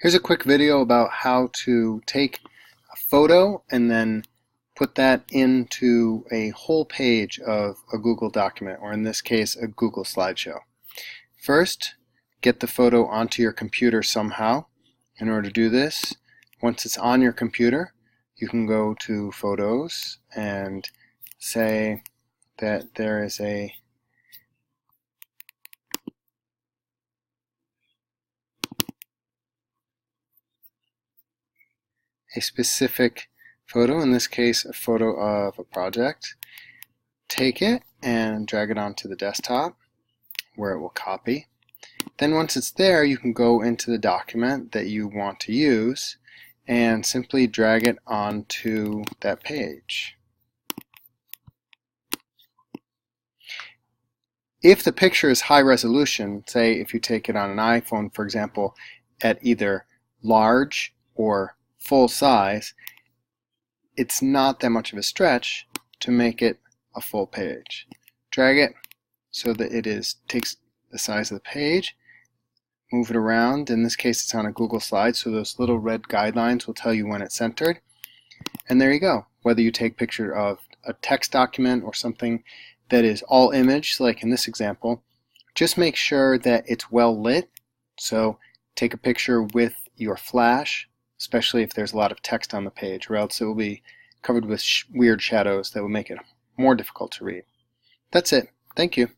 Here's a quick video about how to take a photo and then put that into a whole page of a Google document, or in this case, a Google slideshow. First, get the photo onto your computer somehow. In order to do this, once it's on your computer, you can go to Photos and say that there is a specific photo, in this case a photo of a project. Take it and drag it onto the desktop where it will copy. Then once it's there, you can go into the document that you want to use and simply drag it onto that page. If the picture is high resolution, say if you take it on an iPhone, for example, at either large or full size, it's not that much of a stretch to make it a full page. Drag it so that takes the size of the page, move it around. In this case, it's on a Google slide, so those little red guidelines will tell you when it's centered. And there you go. Whether you take a picture of a text document or something that is all image, like in this example, just make sure that it's well lit. So take a picture with your flash, especially if there's a lot of text on the page, or else it will be covered with weird shadows that will make it more difficult to read. That's it. Thank you.